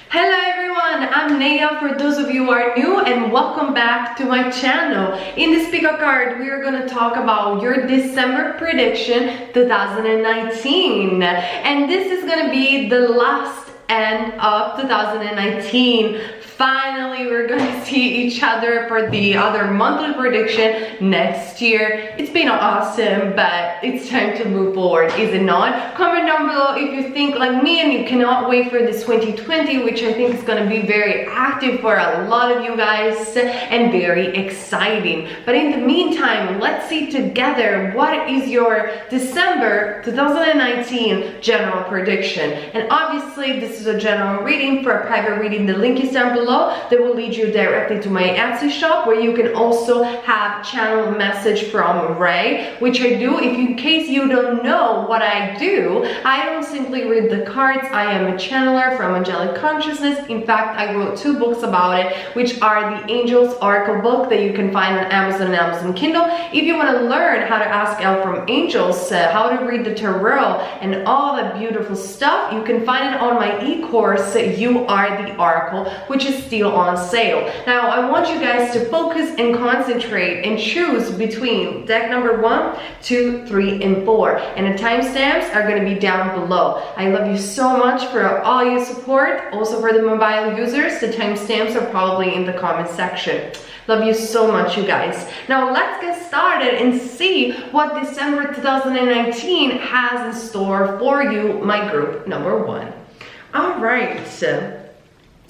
Hello everyone, I'm Naya for those of you who are new, and welcome back to my channel. In this pick-up card, we are going to talk about your December prediction 2019. And this is going to be the last end of 2019. Finally, we're going to see each other for the other monthly prediction next year. It's been awesome, but it's time to move forward, is it not? Comment down below if you think like me and you cannot wait for this 2020, which I think is going to be very active for a lot of you guys and very exciting. But in the meantime, let's see together what is your December 2019 general prediction. And obviously, this is a general reading. For a private reading, the link is down below. That will lead you directly to my Etsy shop, where you can also have channel message from Ray, which I do. If in case you don't know what I do, I don't simply read the cards. I am a channeler from Angelic Consciousness. In fact, I wrote 2 books about it, which are the Angels Oracle book that you can find on Amazon and Amazon Kindle. If you want to learn how to ask help from angels, how to read the tarot, and all the beautiful stuff, you can find it on my e-course, You Are the Oracle, which is still on sale. Now, I want you guys to focus and concentrate and choose between deck number 1, 2, 3, and 4. And the timestamps are going to be down below. I love you so much for all your support. Also for the mobile users, the timestamps are probably in the comment section. Love you so much, you guys. Now let's get started and see what December 2019 has in store for you, my group number 1. All right.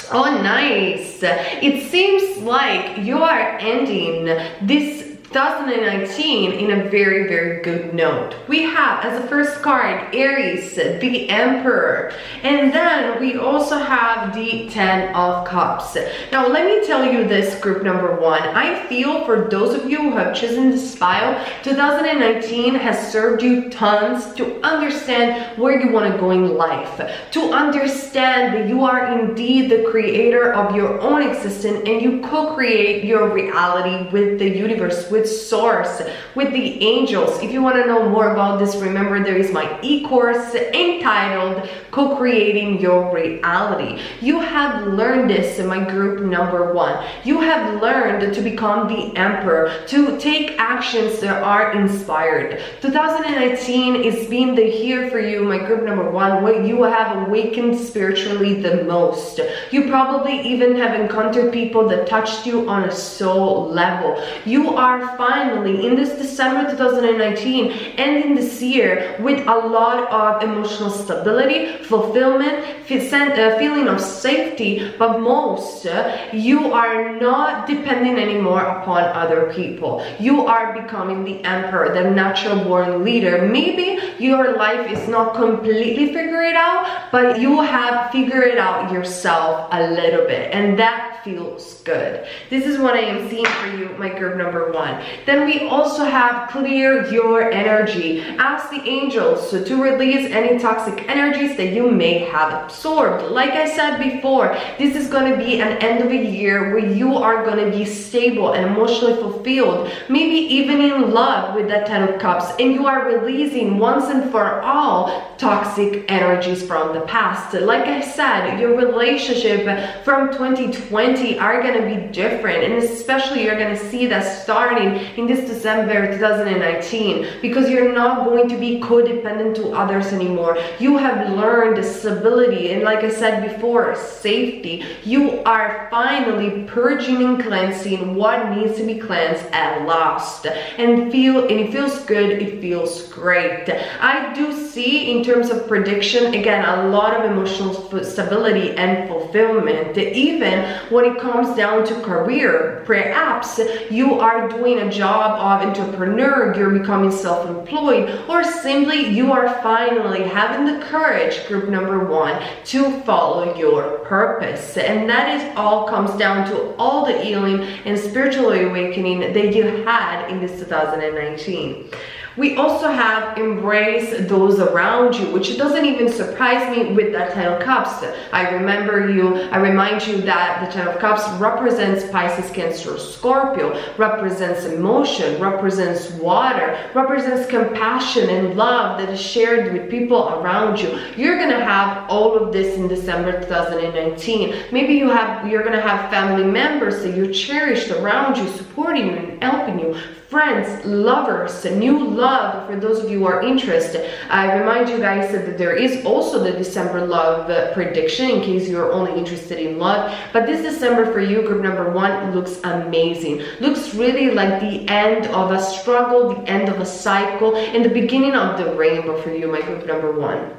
Oh, nice. It seems like you are ending this 2019 in a very, very good note. We have as the first card Aries, the Emperor, and then we also have the 10 of Cups. Now let me tell you this, group number 1. I feel for those of you who have chosen this file, 2019 has served you tons to understand where you want to go in life, to understand that you are indeed the creator of your own existence and you co-create your reality with the universe, with source, with the angels. If you want to know more about this, remember there is my e-course entitled Co-Creating Your Reality. You have learned this in my group number 1. You have learned to become the Emperor, to take actions that are inspired. 2019 is being the year for you, my group number 1, where you have awakened spiritually the most. You probably even have encountered people that touched you on a soul level. You are finally in this December 2019 ending this year with a lot of emotional stability, fulfillment, feeling of safety, but most, you are not depending anymore upon other people. You are becoming the Emperor, the natural born leader. Maybe your life is not completely figured out, but you have figured it out yourself a little bit, and that feels good. This is what I am seeing for you, my group number 1. Then we also have clear your energy. Ask the angels to release any toxic energies that you may have absorbed. Like I said before, this is going to be an end of a year where you are going to be stable and emotionally fulfilled, maybe even in love with that 10 of Cups, and you are releasing once and for all toxic energies from the past. Like I said, your relationship from 2020 are going to be different, and especially you're going to see that starting in this December 2019, because you're not going to be codependent to others anymore. You have learned stability, and like I said before, safety. You are finally purging and cleansing what needs to be cleansed at last, and it feels good, it feels great. I do see in terms of prediction, again, a lot of emotional stability and fulfillment. Even when it comes down to career, perhaps you are doing a job of entrepreneur, you're becoming self-employed, or simply you are finally having the courage, group number 1, to follow your purpose. And that is all comes down to all the healing and spiritual awakening that you had in this 2019. We also have embrace those around you, which doesn't even surprise me with that Ten of Cups. I remind you that the Ten of Cups represents Pisces, Cancer, Scorpio, represents emotion, represents water, represents compassion and love that is shared with people around you. You're gonna have all of this in December 2019. Maybe you're gonna have family members that you cherished around you, supporting you and helping you. Friends, lovers, new love for those of you who are interested. I remind you guys that there is also the December love prediction in case you're only interested in love. But this December for you, group number 1, looks amazing. Looks really like the end of a struggle, the end of a cycle, and the beginning of the rainbow for you, my group number 1.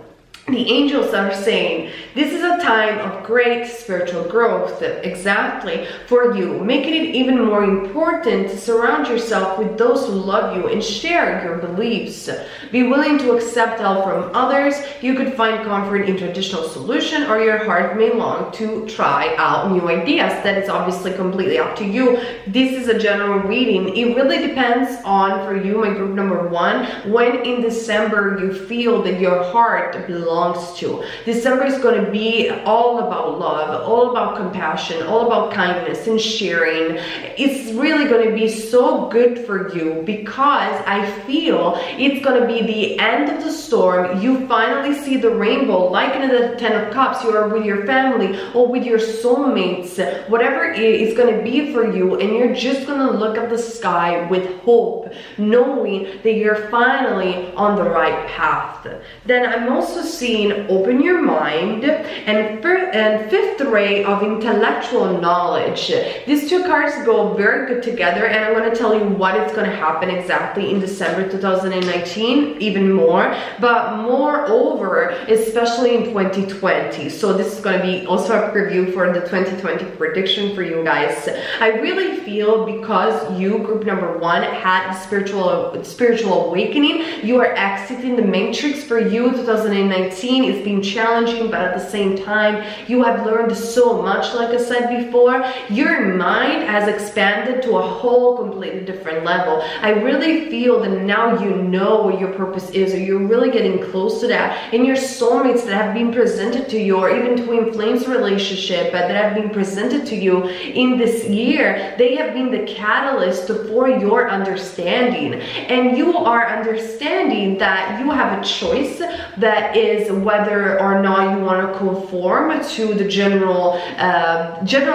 The angels are saying this is a time of great spiritual growth, exactly for you, making it even more important to surround yourself with those who love you and share your beliefs. Be willing to accept help from others. You could find comfort in traditional solution, or your heart may long to try out new ideas. That is obviously completely up to you. This is a general reading. It really depends on, for you, my group number 1, when in December you feel that your heart belongs to. December is going to be all about love, all about compassion, all about kindness and sharing. It's really going to be so good for you because I feel it's going to be the end of the storm. You finally see the rainbow, like in the Ten of Cups. You are with your family or with your soulmates, whatever it is going to be for you, and you're just going to look at the sky with hope, knowing that you're finally on the right path. Then I'm also seeing open your mind and fifth ray of intellectual knowledge. These two cards go very good together, and I'm going to tell you what is going to happen exactly in December 2019, even more, but moreover, especially in 2020. So this is going to be also a preview for the 2020 prediction for you guys. I really feel because you, group number 1, had the spiritual awakening, you are exiting the matrix. For you, 2019 it's been challenging, but at the same time you have learned so much. Like I said before, your mind has expanded to a whole completely different level. I really feel that now you know what your purpose is, or you're really getting close to that, and your soulmates that have been presented to you, or even twin flames relationship that have been presented to you in this year, they have been the catalyst for your understanding, and you are understanding that you have a choice, that is whether or not you want to conform to the general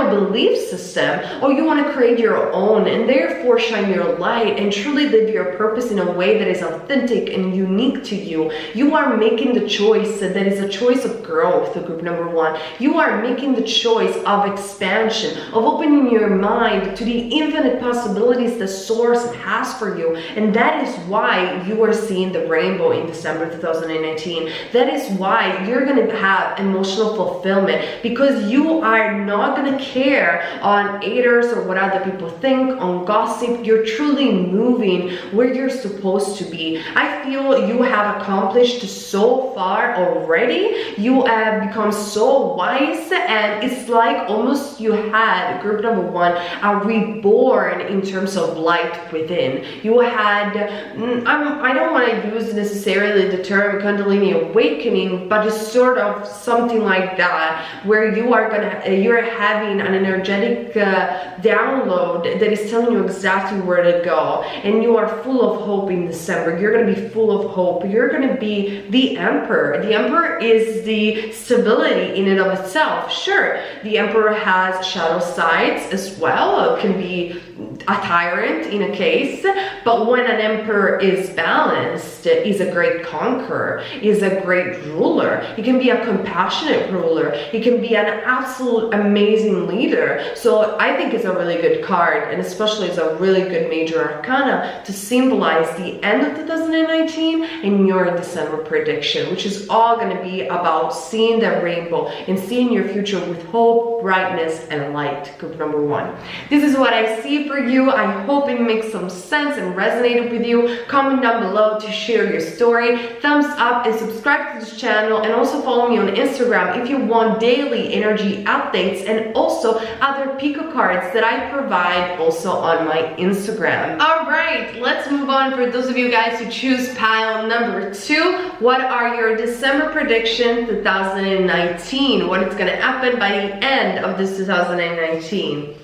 belief system, or you want to create your own and therefore shine your light and truly live your purpose in a way that is authentic and unique to you. You are making the choice that is a choice of growth, group number 1. You are making the choice of expansion, of opening your mind to the infinite possibilities the source has for you, and that is why you are seeing the rainbow in December 2019. That is why you're going to have emotional fulfillment, because you are not going to care on haters or what other people think, on gossip. You're truly moving where you're supposed to be. I feel you have accomplished so far already. You have become so wise, and it's like almost you had, group number 1, a reborn in terms of light within. You had, I don't want to use necessarily the term Kundalini awakening, but it's sort of something like that, where you're having an energetic download that is telling you exactly where to go, and you are full of hope in December. You're going to be full of hope. You're going to be the Emperor. The Emperor is the stability in and of itself. Sure, the Emperor has shadow sides as well. It can be a tyrant in a case, but when an Emperor is balanced, is a great conqueror, is a great ruler. He can be a compassionate ruler. He can be an absolute amazing leader. So I think it's a really good card, and especially it's a really good major arcana to symbolize the end of 2019 and your December prediction, which is all going to be about seeing the rainbow and seeing your future with hope, brightness, and light, group number 1. This is what I see key for you. I hope it makes some sense and resonated with you. Comment down below to share your story. Thumbs up and subscribe to this channel, and also follow me on Instagram if you want daily energy updates and also other pico cards that I provide also on my Instagram. All right, let's move on. For those of you guys who choose pile number 2, what are your December predictions 2019? What is going to happen by the end of this 2019?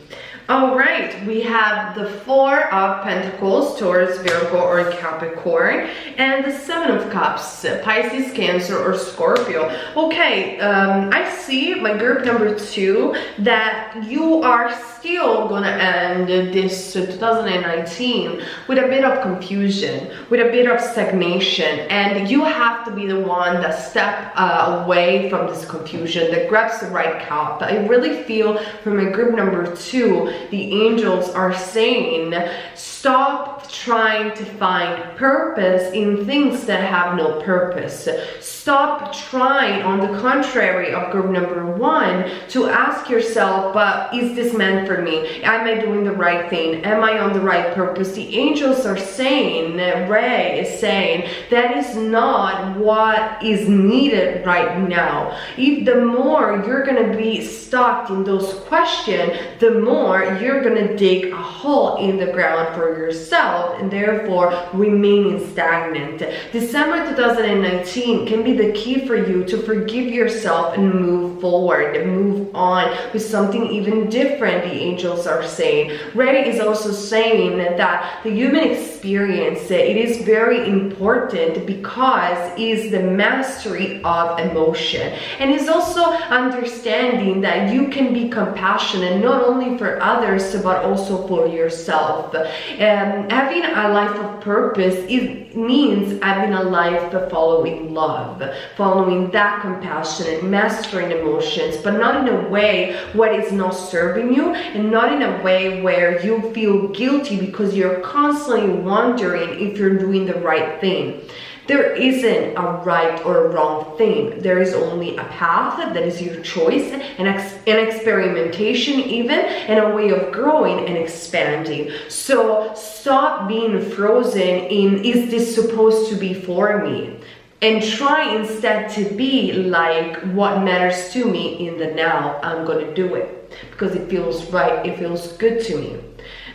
All right, we have the 4 of Pentacles, Taurus, Virgo, or Capricorn, and the 7 of Cups, Pisces, Cancer, or Scorpio. Okay, I see, my group number 2, that you are still gonna end this 2019 with a bit of confusion, with a bit of stagnation, and you have to be the one that step away from this confusion, that grabs the right cup. I really feel from my group number 2, the angels are saying, stop trying to find purpose in things that have no purpose. Stop trying, on the contrary of group number 1, to ask yourself, but is this meant for me? Am I doing the right thing? Am I on the right purpose? The angels are saying, Ray is saying, that is not what is needed right now. If the more you're gonna be stuck in those questions, the more you're gonna dig a hole in the ground for yourself and therefore remaining stagnant. December 2019 can be the key for you to forgive yourself and move forward, move on with something even different, the angels are saying. Ray is also saying that the human experience, it is very important because it is the mastery of emotion, and is also understanding that you can be compassionate not only for others but also for yourself. Having a life of purpose, it means having a life following love, following that compassion and mastering emotions, but not in a way what is not serving you, and not in a way where you feel guilty because you're constantly wondering if you're doing the right thing. There isn't a right or a wrong thing. There is only a path that is your choice, an experimentation even, and a way of growing and expanding. So stop being frozen in, is this supposed to be for me? And try instead to be like, what matters to me in the now, I'm gonna do it because it feels right, it feels good to me.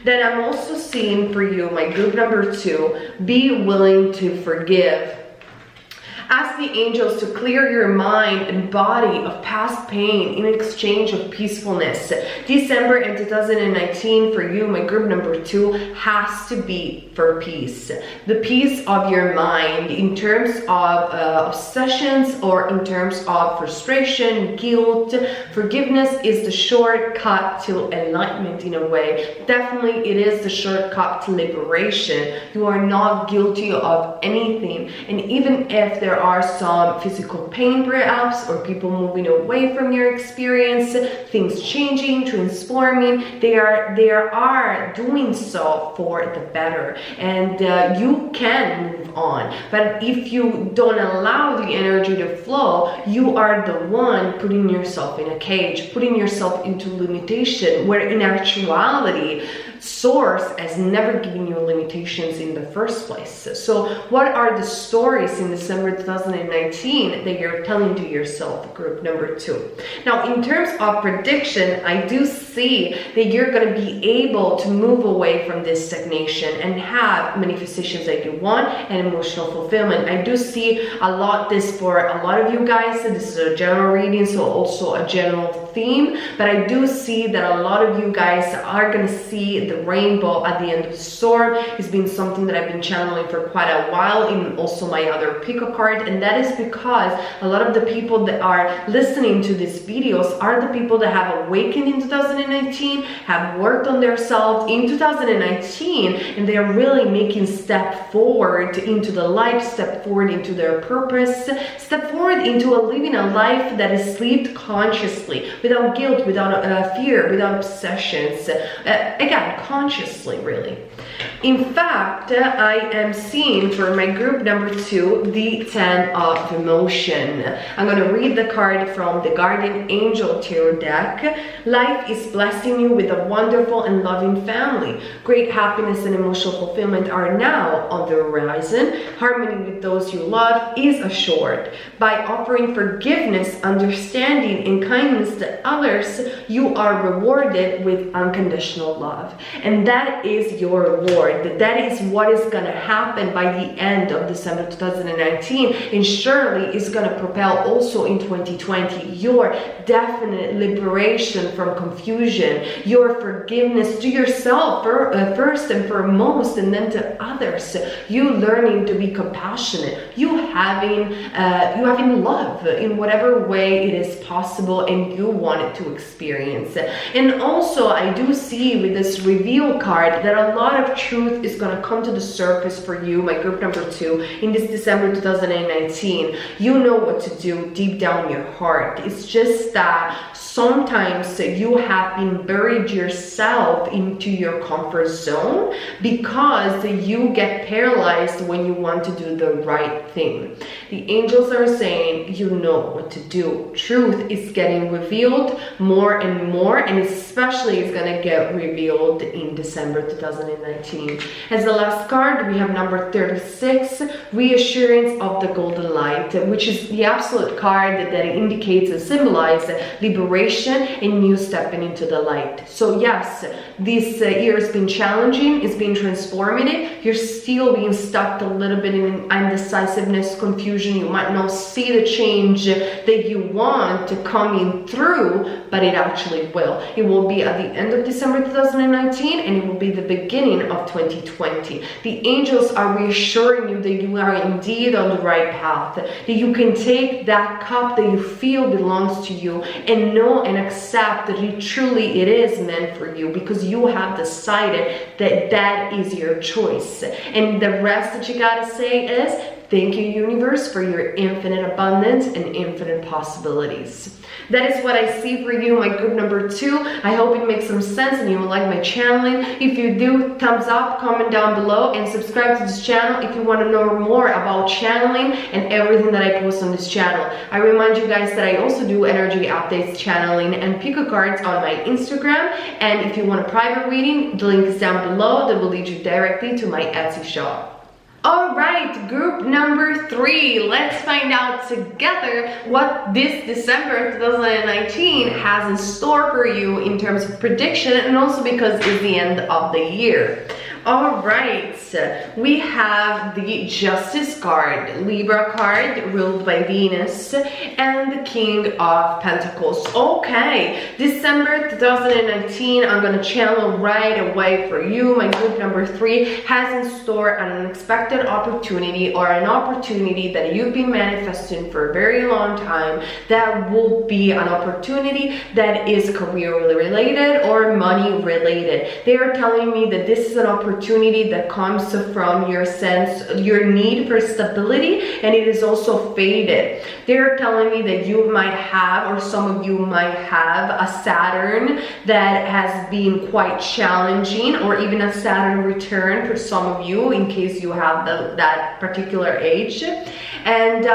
Then I'm also seeing for you, my group number 2, be willing to forgive. Ask the angels to clear your mind and body of past pain in exchange of peacefulness. December in 2019 for you, my group number 2, has to be for peace. The peace of your mind in terms of obsessions or in terms of frustration, guilt. Forgiveness is the shortcut to enlightenment in a way. Definitely it is the shortcut to liberation. You are not guilty of anything, and even if there are some physical pain perhaps, or people moving away from your experience, things changing, transforming, they are doing so for the better, and you can move on. But if you don't allow the energy to flow, you are the one putting yourself in a cage, putting yourself into limitation, where in actuality Source has never given you limitations in the first place. So what are the stories in December 2019 that you're telling to yourself, group number 2? Now, in terms of prediction, I do see that you're going to be able to move away from this stagnation and have manifestations that you want and emotional fulfillment. I do see a lot this for a lot of you guys. This is a general reading, so also a general theme, but I do see that a lot of you guys are going to see the rainbow at the end of the storm. It's been something that I've been channeling for quite a while in also my other pico card, and that is because a lot of the people that are listening to these videos are the people that have awakened in 2019, have worked on themselves in 2019, and they are really making step forward into the light, step forward into their purpose, step forward into living a life that is lived consciously, without guilt, without fear, without obsessions. Again, consciously, really. In fact, I am seeing for my group number 2, the 10 of emotion. I'm going to read the card from the Guardian Angel Tarot deck. Life is blessing you with a wonderful and loving family. Great happiness and emotional fulfillment are now on the horizon. Harmony with those you love is assured. By offering forgiveness, understanding, and kindness to others, you are rewarded with unconditional love. And that is your reward. That is what is going to happen by the end of December 2019. And surely is going to propel also in 2020 your definite liberation from confusion, your forgiveness to yourself first and foremost, and then to others. You learning to be compassionate, you having love in whatever way it is possible and you want it to experience. And also I do see with this reveal card that a lot of truth is going to come to the surface for you, my group number 2, in this December 2019. You know what to do deep down in your heart. It's just that sometimes you have been buried yourself into your comfort zone because you get paralyzed when you want to do the right thing. The angels are saying you know what to do. Truth is getting revealed more and more, and especially it's going to get revealed in December 2019. As the last card, we have number 36, reassurance of the golden light, which is the absolute card that indicates and symbolizes liberation and new stepping into the light. So yes, this year has been challenging, it's been transformative. You're still being stuck a little bit in indecisiveness, confusion. You might not see the change that you want to come in through, but it actually will. It will be at the end of December 2019 and it will be the beginning of 2020. The angels are reassuring you that you are indeed on the right path, that you can take that cup that you feel belongs to you and know and accept that it is meant for you, because you have decided that that is your choice. And the rest that you gotta say is thank you, universe, for your infinite abundance and infinite possibilities. That is what I see for you, my group number 2. I hope it makes some sense and you will like my channeling. If you do, thumbs up, comment down below, and subscribe to this channel if you want to know more about channeling and everything that I post on this channel. I remind you guys that I also do energy updates, channeling, and pick a cards on my Instagram. And if you want a private reading, the link is down below that will lead you directly to my Etsy shop. All right, group number 3, let's find out together what this December 2019 has in store for you in terms of prediction, and also because it's the end of the year. All right, we have the Justice card, Libra card, ruled by Venus, and the King of Pentacles. Okay, December 2019, I'm going to channel right away for you. My group number 3 has in store an unexpected opportunity, or an opportunity that you've been manifesting for a very long time. That will be an opportunity that is career related or money related. They are telling me that this is an opportunity that comes from your need for stability, and it is also faded. They're telling me that you might have, or some of you might have, a Saturn that has been quite challenging, or even a Saturn return for some of you in case you have that particular age. And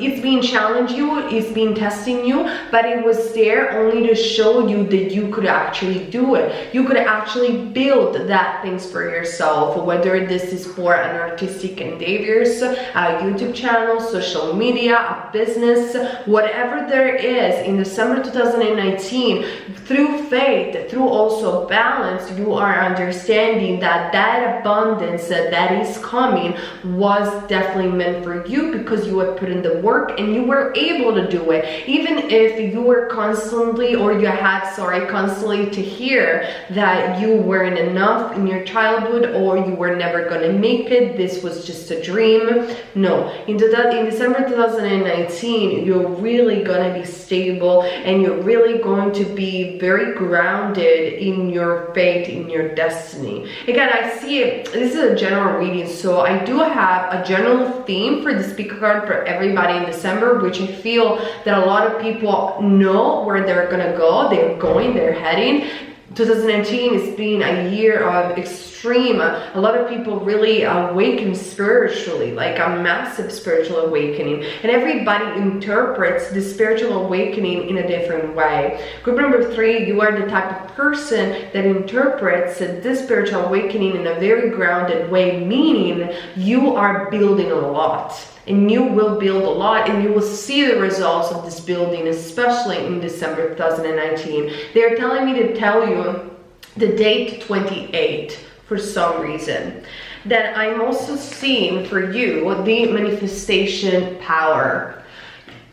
it's been challenging you, it's been testing you, but it was there only to show you that you could actually do it. You could actually build that things for yourself, whether this is for an artistic endeavors, a YouTube channel, social media, a business, whatever there is in December 2019, through faith, through also balance, you are understanding that that abundance that is coming was definitely meant for you, because you had put in the work and you were able to do it. Even if you were constantly, or you had, constantly to hear that you weren't enough in your childhood, or you were never gonna make it, this was just a dream. No, in December 2019, you're really gonna be stable, and you're really going to be very grounded in your fate, in your destiny. Again, I see it, this is a general reading, so I do have a general theme for the speaker card for everybody in December, which I feel that a lot of people know where they're gonna go, they're heading. 2019 has been a year of extreme. A lot of people really awaken spiritually, like a massive spiritual awakening. And everybody interprets the spiritual awakening in a different way. Group number 3, you are the type of person that interprets this spiritual awakening in a very grounded way, meaning you are building a lot. And you will build a lot, and you will see the results of this building, especially in December 2019. They're telling me to tell you the date 28 for some reason. That I'm also seeing for you the manifestation power.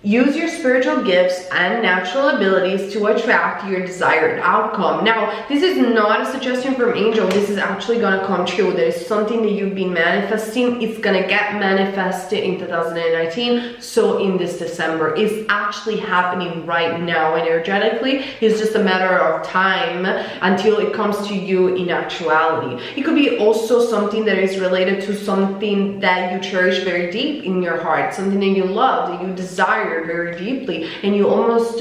Use your spiritual gifts and natural abilities to attract your desired outcome. Now, this is not a suggestion from Angel. This is actually going to come true. There is something that you've been manifesting. It's going to get manifested in 2019. So in this December, it's actually happening right now energetically. It's just a matter of time until it comes to you in actuality. It could be also something that is related to something that you cherish very deep in your heart, something that you love, that you desire very deeply, and you almost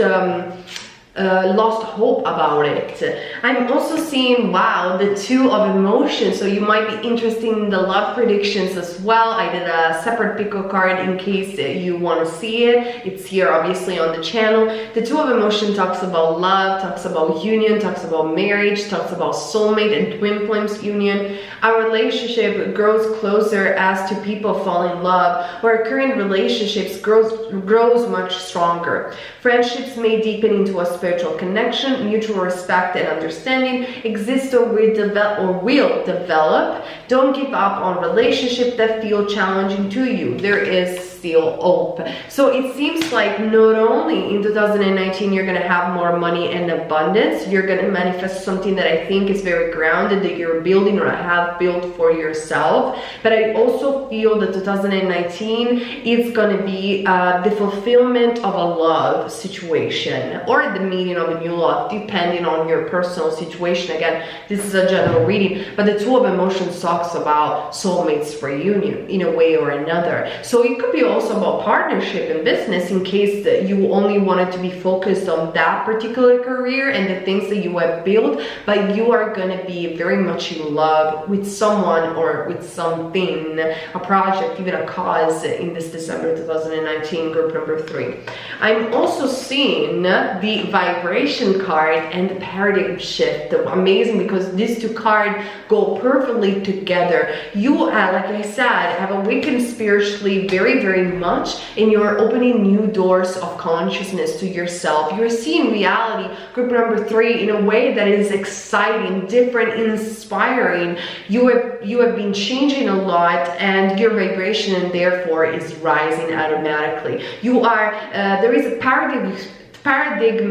lost hope about it. I'm also seeing, wow, the 2 of emotions, so you might be interested in the love predictions as well. I did a separate pick a card in case you want to see it. It's here obviously on the channel. The 2 of emotion talks about love, talks about union, talks about marriage, talks about soulmate and twin flames union. Our relationship grows closer as two people fall in love. Our current relationships grows much stronger. Friendships may deepen into a spiritual connection. Mutual respect and understanding exist or will develop. Don't give up on relationships that feel challenging to you. There is still hope. So it seems like not only in 2019 you're going to have more money and abundance, you're going to manifest something that I think is very grounded, that you're building or have built for yourself, but I also feel that 2019 is going to be the fulfillment of a love situation or the meaning of a new love, depending on your personal situation. Again, this is a general reading, but the 2 of emotions talks about soulmates reunion in a way or another. So it could be also about partnership and business, in case that you only wanted to be focused on that particular career and the things that you have built, but you are going to be very much in love with someone or with something, a project, even a cause in this December 2019, group number 3. I'm also seeing the vibration card and the paradigm shift. Amazing, because these 2 cards go perfectly together. You, like I said, have awakened spiritually very much, and you're opening new doors of consciousness to yourself. You're seeing reality, group number 3, in a way that is exciting, different, inspiring. You have been changing a lot, and your vibration and therefore is rising automatically. You are there is a paradigm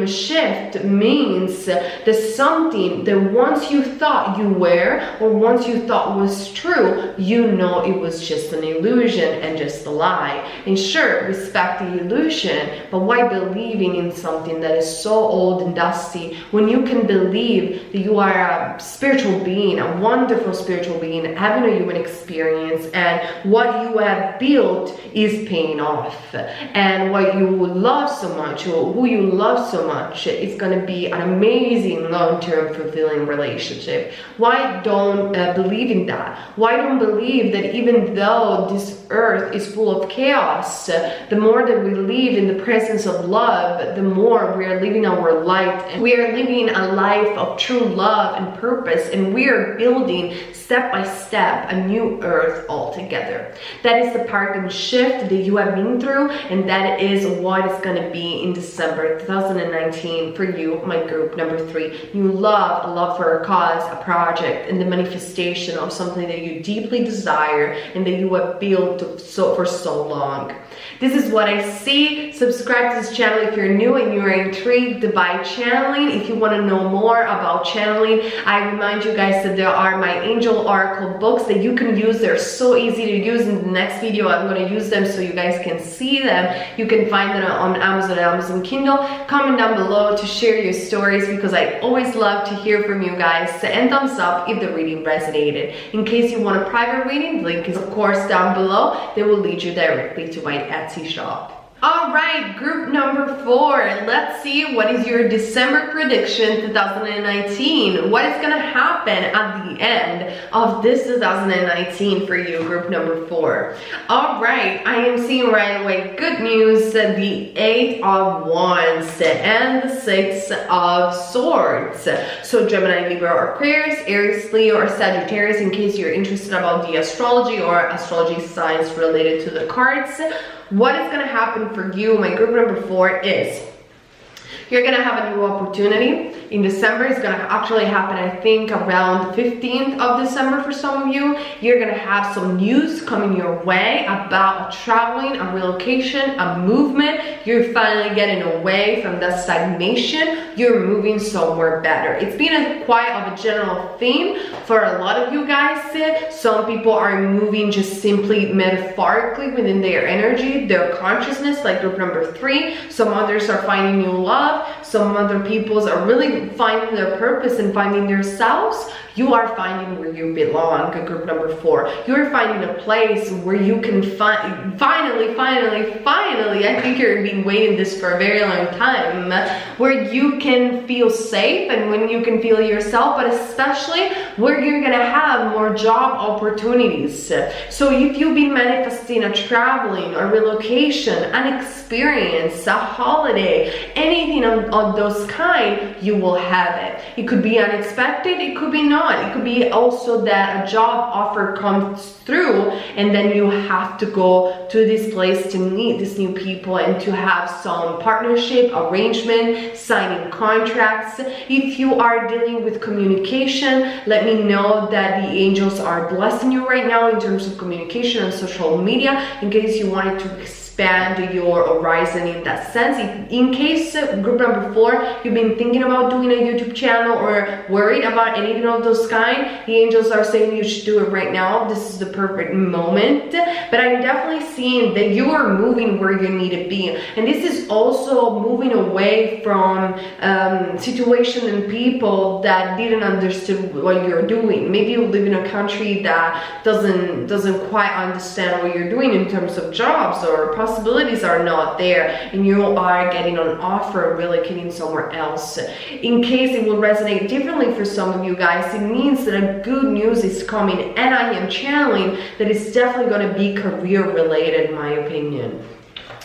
shift, means that something that once you thought you were, or once you thought was true, you know it was just an illusion and just a lie. And sure, respect the illusion, but why believing in something that is so old and dusty when you can believe that you are a spiritual being, a wonderful spiritual being, having a human experience, and what you have built is paying off, and what you love so much, or who you love so much, is going to be an amazing long-term fulfilling relationship. Why don't believe in that? Why don't believe that even though this earth is full of chaos, the more that we live in the presence of love, the more we are living our light, and we are living a life of true love and purpose, and we are building step by step a new earth altogether. That is the paradigm shift that you have been through, and that is what is going to be in December 2019 for you, my group number 3. You love, a love for a cause, a project, and the manifestation of something that you deeply desire and that you have built for so long. This is what I see. Subscribe to this channel if you're new and you're intrigued by channeling. If you want to know more about channeling, I remind you guys that there are my angel oracle books that you can use. They're so easy to use. In the next video I'm going to use them so you guys can see them. You can find them on Amazon and Amazon Kindle. Comment down below to share your stories, because I always love to hear from you guys, and thumbs up if the reading resonated. In case you want a private reading, the link is of course down below. They will lead you directly to my Etsy shop. All right, group number 4. Let's see what is your December prediction 2019. What is going to happen at the end of this 2019 for you, group number 4? All right, I am seeing right away good news, the 8 of Wands and the 6 of Swords. So Gemini, Libra, or Aquarius, Aries, Leo, or Sagittarius, in case you're interested about the astrology or astrology science related to the cards. What is going to happen for you, my group number 4, is you're going to have a new opportunity in December. It's going to actually happen, I think, around the 15th of December for some of you. You're going to have some news coming your way about traveling, a relocation, a movement. You're finally getting away from that stagnation. You're moving somewhere better. It's been quite of a general theme for a lot of you guys. Some people are moving just simply metaphorically within their energy, their consciousness, like group number 3. Some others are finding new love. Some other peoples are really finding their purpose and finding themselves. You are finding where you belong, group number 4. You're finding a place where you can finally, I think you've been waiting this for a very long time, where you can feel safe and when you can feel yourself, but especially where you're gonna have more job opportunities. So if you've been manifesting a traveling or relocation, an experience, a holiday, anything of those kind, you will have it. It could be unexpected, it could be not. It could be also that a job offer comes through and then you have to go to this place to meet these new people and to have some partnership, arrangement, signing contracts. If you are dealing with communication, let me know that the angels are blessing you right now in terms of communication on social media, in case you wanted to expand your horizon in that sense. In case group number 4, you've been thinking about doing a YouTube channel or worried about anything of those kind, the angels are saying you should do it right now. This is the perfect moment. But I'm definitely seeing that you are moving where you need to be, and this is also moving away from situation and people that didn't understand what you're doing. Maybe you live in a country that doesn't quite understand what you're doing in terms of jobs, or possibilities are not there, and you are getting an offer relocating somewhere else. In case it will resonate differently for some of you guys, it means that a good news is coming, and I am channeling that it's definitely going to be career related, in my opinion.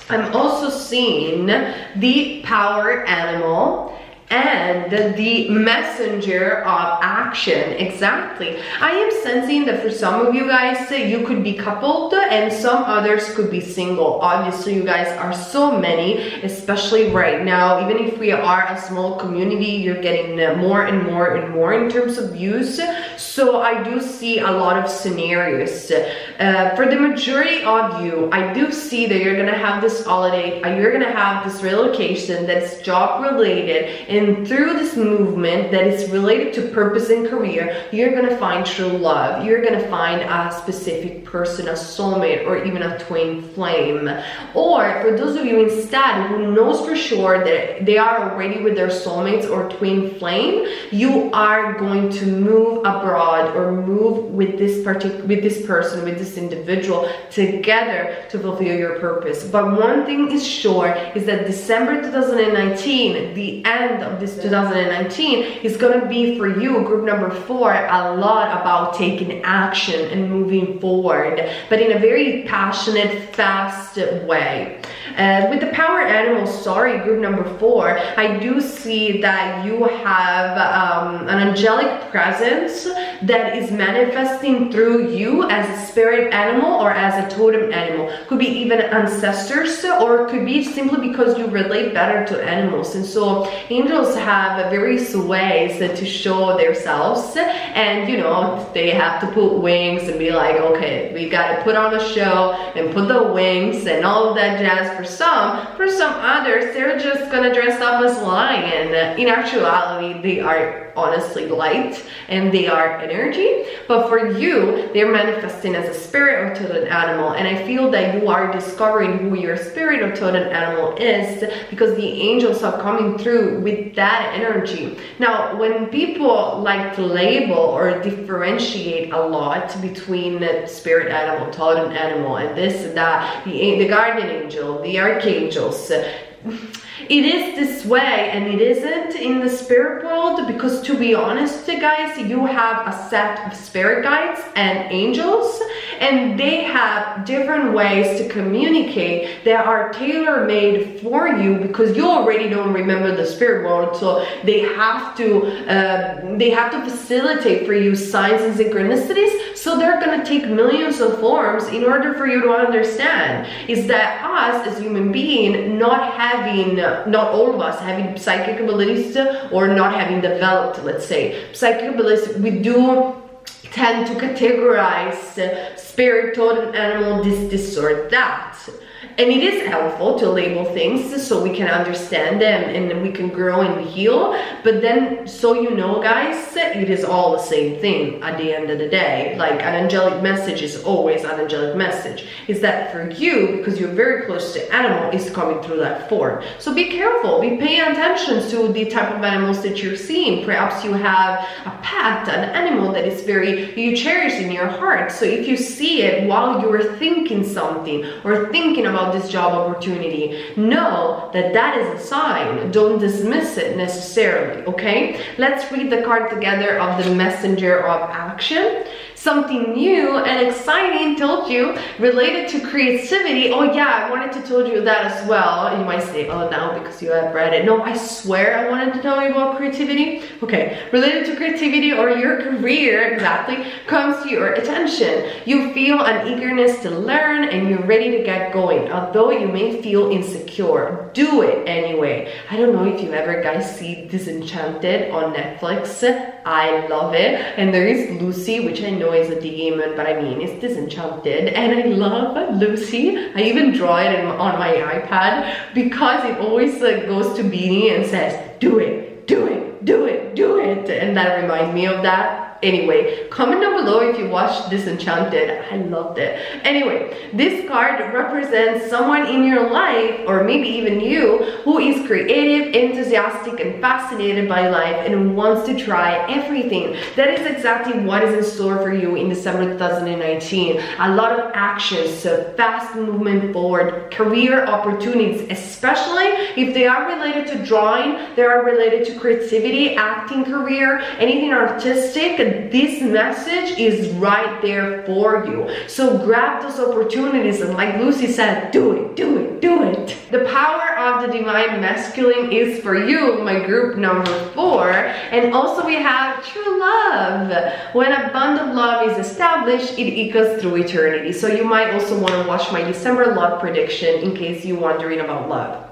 I'm also seeing the power animal and the messenger of action. Exactly. I am sensing that for some of you guys, you could be coupled and some others could be single. Obviously, you guys are so many, especially right now. Even if we are a small community, you're getting more and more and more in terms of views. So I do see a lot of scenarios. For the majority of you, I do see that you're gonna have this holiday, you're gonna have this relocation that's job related, and through this movement that is related to purpose and career, you're gonna find true love. You're gonna find a specific person, a soulmate, or even a twin flame. Or for those of you instead who knows for sure that they are already with their soulmates or twin flame, you are going to move abroad or move with this person, with this individual together to fulfill your purpose. But one thing is sure is that December 2019, the end of this 2019, is going to be for you, group number 4, a lot about taking action and moving forward, but in a very passionate, fast way. With the power animal, sorry, group number 4, I do see that you have an angelic presence that is manifesting through you as a spirit animal or as a totem animal. Could be even ancestors, or could be simply because you relate better to animals. And so angels have various ways to show themselves, and you know, they have to put wings and be like, okay, we got to put on a show and put the wings and all of that jazz. For some others, they're just gonna dress up as lion. In actuality, they are honestly light and they are energy, but for you, they're manifesting as a spirit or totem animal. And I feel that you are discovering who your spirit or totem animal is because the angels are coming through with that energy. Now, when people like to label or differentiate a lot between the spirit animal, totem animal, and this and that, the guardian angel, the archangels, it is this way and it isn't in the spirit world, because to be honest guys, you have a set of spirit guides and angels and they have different ways to communicate that are tailor-made for you, because you already don't remember the spirit world, so they have to facilitate for you signs and synchronicities. So they're gonna take millions of forms in order for you to understand. Is that us as human being not all of us having psychic abilities or not having developed, let's say, psychic abilities, we do tend to categorize spirit, totem animal, this or that. And it is helpful to label things so we can understand them and then we can grow and heal. But then, so you know guys, it is all the same thing at the end of the day. Like an angelic message is always an angelic message. Is that for you, because you're very close to animal, is coming through that form. So be careful, be paying attention to the type of animals that you're seeing. Perhaps you have a pet, an animal that is you cherish in your heart. So if you see it while you're thinking something or thinking about this job opportunity, know that that is a sign. Don't dismiss it necessarily, okay? Let's read the card together of the messenger of action. Something new and exciting told you related to creativity. Oh yeah, I wanted to tell you that as well. You might say, oh, now because you have read it. No, I swear I wanted to tell you about creativity. Okay, related to creativity or your career, exactly, comes to your attention. You feel an eagerness to learn and you're ready to get going. Although you may feel insecure, do it anyway. I don't know if you ever guys see Disenchanted on Netflix. I love it. And there is Lucy, which I know is a demon, but I mean it's Disenchanted, and I love Lucy. I even draw it on my iPad because it always goes to Beanie and says, do it, do it, do it, do it, and that reminds me of that. Anyway, comment down below if you watched Disenchanted. I loved it. Anyway, this card represents someone in your life, or maybe even you, who is creative, enthusiastic, and fascinated by life and wants to try everything. That is exactly what is in store for you in December 2019. A lot of actions, fast movement forward, career opportunities, especially if they are related to drawing, they are related to creativity, acting career, anything artistic. This message is right there for you. So grab those opportunities and, like Lucy said, do it, do it, do it. The power of the divine masculine is for you, my group number 4. And also we have true love. When a bond of love is established, it echoes through eternity. So you might also want to watch my December love prediction in case you're wondering about love.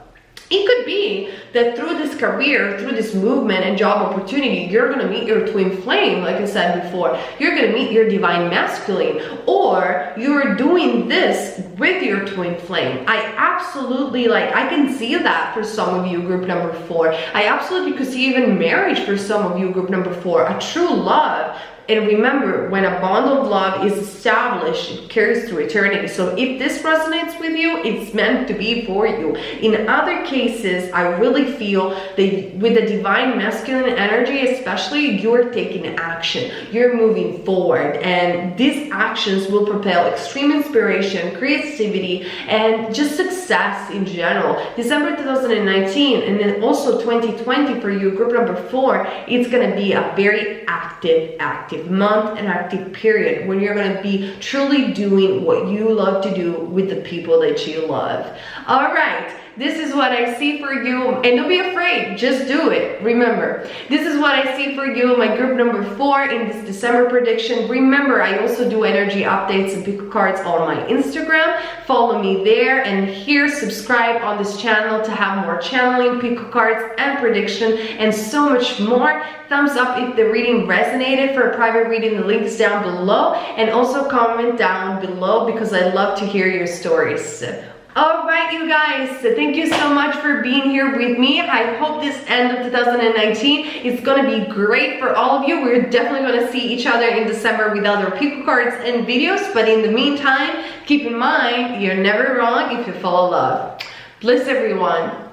It could be that through this career, through this movement and job opportunity, you're going to meet your twin flame, like I said before. You're going to meet your divine masculine, or you're doing this with your twin flame. I absolutely, I can see that for some of you, group number 4. I absolutely could see even marriage for some of you, group number 4. A true love. And remember, when a bond of love is established, it carries through eternity. So if this resonates with you, it's meant to be for you. In other cases, I really feel that with the divine masculine energy, especially, you're taking action. You're moving forward. And these actions will propel extreme inspiration, creativity, and just success in general. December 2019, and then also 2020 for you, group number 4, it's going to be a very active month and active period when you're going to be truly doing what you love to do with the people that you love. All right, this is what I see for you, and don't be afraid, just do it. Remember, this is what I see for you, my group number 4 in this December prediction. Remember, I also do energy updates and pick cards on my Instagram. Follow me there, and here, subscribe on this channel to have more channeling, pick cards, and prediction, and so much more. Thumbs up if the reading resonated. For a private reading, the link is down below, and also comment down below because I love to hear your stories. All right, you guys, so thank you so much for being here with me. I hope this end of 2019 is gonna be great for all of you. We're definitely gonna see each other in December with other pico cards and videos, but in the meantime, keep in mind, you're never wrong if you follow love. Bless everyone.